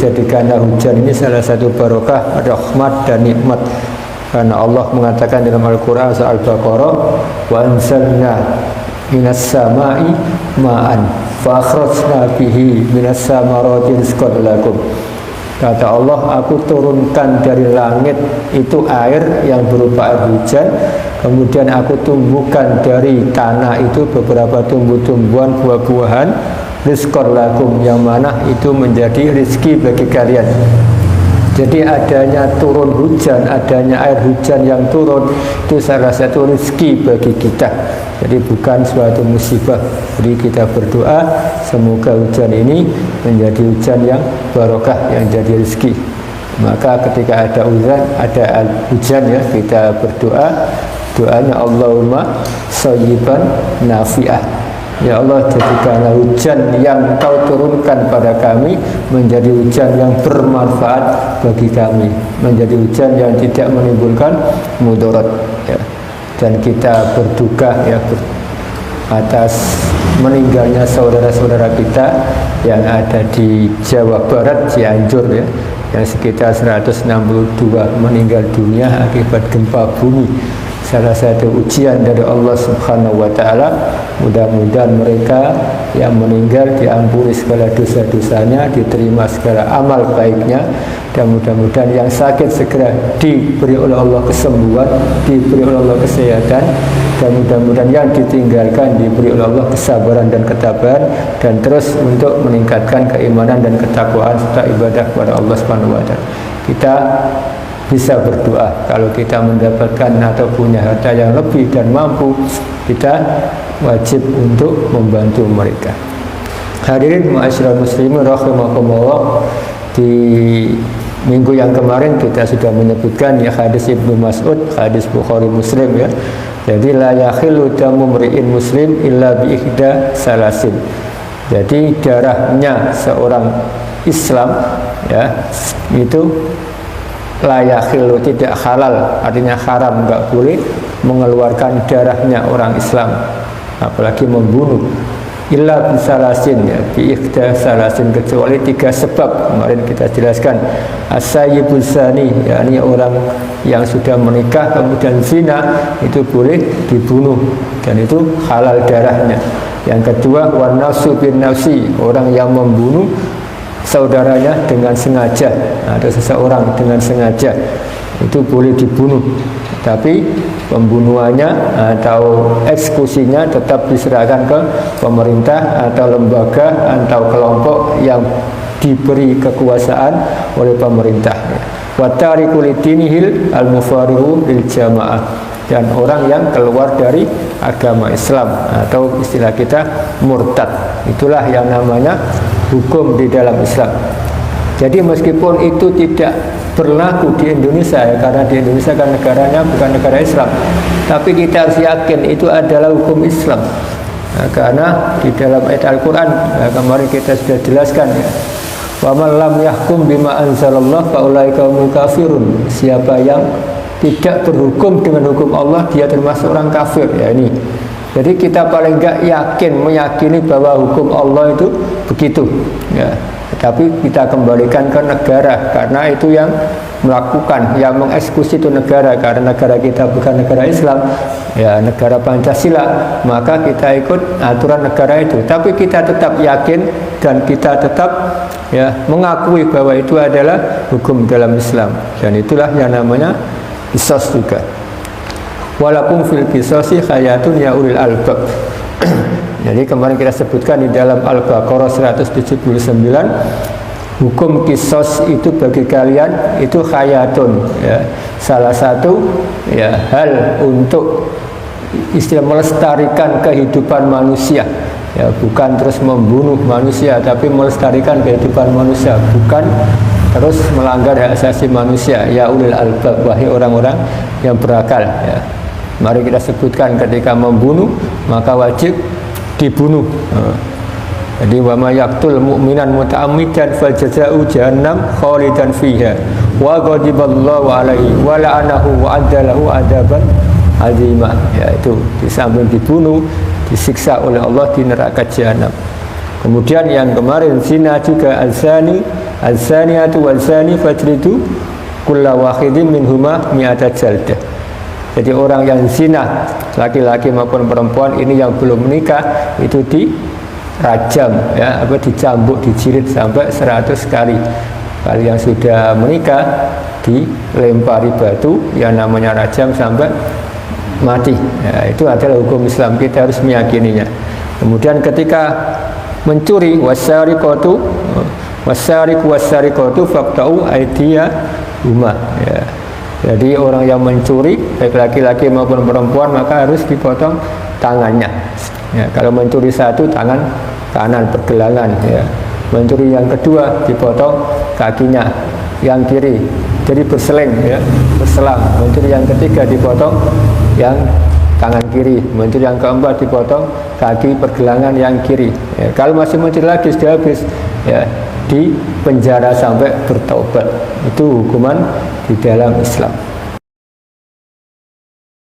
jadikanlah hujan ini salah satu barokah, rahmat dan nikmat. Karena Allah mengatakan dalam Al-Quran surah Al-Baqarah, wa anzalna minas samai ma'an fa akhrajna bihi minas samarati rizqan lakum. Kata Allah, aku turunkan dari langit itu air yang berupa air hujan, kemudian aku tumbuhkan dari tanah itu beberapa tumbuh-tumbuhan, buah-buahan, rizqan lakum, yang mana itu menjadi rezeki bagi kalian. Jadi adanya turun hujan, adanya air hujan yang turun, itu salah satu rezeki bagi kita. Jadi bukan suatu musibah. Jadi kita berdoa semoga hujan ini menjadi hujan yang barokah, yang jadi rezeki. Maka ketika ada hujan ya, kita berdoa, doanya Allahumma shayyiban nafi'ah. Ya Allah, jadikanlah hujan yang Kau turunkan pada kami menjadi hujan yang bermanfaat bagi kami, menjadi hujan yang tidak menimbulkan mudarat ya. Dan kita berduka ya atas meninggalnya saudara-saudara kita yang ada di Jawa Barat, Cianjur ya, yang sekitar 162 meninggal dunia akibat gempa bumi. Salah satu ujian dari Allah Subhanahu wa Ta'ala. Mudah-mudahan mereka yang meninggal diampuni segala dosa-dosanya, diterima segala amal baiknya, dan mudah-mudahan yang sakit segera diberi oleh Allah kesembuhan, diberi oleh Allah kesehatan, dan mudah-mudahan yang ditinggalkan diberi oleh Allah kesabaran dan ketabahan, dan terus untuk meningkatkan keimanan dan ketakwaan serta ibadah kepada Allah Subhanahu wa Ta'ala. Kita bisa berdoa kalau kita mendapatkan atau punya harta yang lebih dan mampu, kita wajib untuk membantu mereka. Hadirin ma'asyiral muslimin rahimakumullah, di minggu yang kemarin kita sudah menyebutkan ya hadis Ibnu Mas'ud, hadis Bukhari Muslim ya. Jadi la yakhilu damu mri'in muslim illa bi ihda salasin. Jadi darahnya seorang Islam ya itu la yakhilu, tidak halal, artinya haram, enggak boleh mengeluarkan darahnya orang Islam, apalagi membunuh, illa bisalasin ya, bi ihda salasin, kecuali 3 sebab. Kemarin kita jelaskan as-sayyibul zani, yakni orang yang sudah menikah kemudian zina, itu boleh dibunuh dan itu halal darahnya. Yang kedua wan nafsu bin nafsi, orang yang membunuh saudaranya dengan sengaja, ada seseorang dengan sengaja, itu boleh dibunuh, tapi pembunuhannya atau eksekusinya tetap diserahkan ke pemerintah atau lembaga atau kelompok yang diberi kekuasaan oleh pemerintah. Wa tariku lidinihil al-mufariqu lil jamaah, dan orang yang keluar dari agama Islam atau istilah kita murtad, itulah yang namanya hukum di dalam Islam. Jadi meskipun itu tidak berlaku di Indonesia ya, karena di Indonesia kan negaranya bukan negara Islam, tapi kita harus yakin itu adalah hukum Islam. Nah, karena di dalam ayat Al-Quran kemarin kita sudah jelaskan ya, wa man lam yahkum bima anzalallah fa ulaika humul kafirun. Siapa yang tidak berhukum dengan hukum Allah, dia termasuk orang kafir ya. Ini jadi kita paling enggak meyakini bahwa hukum Allah itu begitu ya. Tapi kita kembalikan ke negara, karena itu yang melakukan, yang mengeksekusi itu negara. Karena negara kita bukan negara Islam ya, negara Pancasila, maka kita ikut aturan negara itu. Tapi kita tetap yakin dan kita tetap ya mengakui bahwa itu adalah hukum dalam Islam, dan itulah yang namanya qisas juga. Walakum fil qisasi hayatun ya ulil albab. Jadi kemarin kita sebutkan di dalam Al-Baqarah 179, hukum qisas itu bagi kalian itu hayatun ya, salah satu ya hal untuk istilah melestarikan kehidupan manusia ya, bukan terus membunuh manusia, tapi melestarikan kehidupan manusia, bukan terus melanggar hak asasi manusia. Ya ulil albab, wahai orang-orang yang berakal ya. Mari kita sebutkan ketika membunuh maka wajib dibunuh. Jadi wa may yaqtul mu'minan muta'ammidan fajaza'u jahannam khalidan fiha wa ghadiballahu alaihi wa la'anahu wa adzalahu adzaban azima. Yaitu di samping dibunuh, disiksa oleh Allah di neraka jahanam. Kemudian yang kemarin zina juga, azani az-zaniyatu waz-zani fajlidu kulla wahidin minhuma mi'ata jaldah. Jadi orang yang zina, laki-laki maupun perempuan ini yang belum menikah itu dirajam, ya, dicambuk, dijilid sampai 100 kali. Kalau yang sudah menikah dilempari batu yang namanya rajam sampai mati. Ya, itu adalah hukum Islam, kita harus meyakininya. Kemudian ketika mencuri, wasariqatu faqta'u aydiyahuma, ya. Jadi orang yang mencuri, baik laki-laki maupun perempuan, maka harus dipotong tangannya. Ya, kalau mencuri satu, tangan kanan pergelangan, ya. Mencuri yang kedua, dipotong kakinya yang kiri, jadi berseling, ya, berselang. Mencuri yang ketiga, dipotong yang tangan kiri. Mencuri yang keempat, dipotong kaki pergelangan yang kiri. Ya, kalau masih mencuri lagi, sudah habis, ya, di penjara sampai bertobat. Itu hukuman di dalam Islam.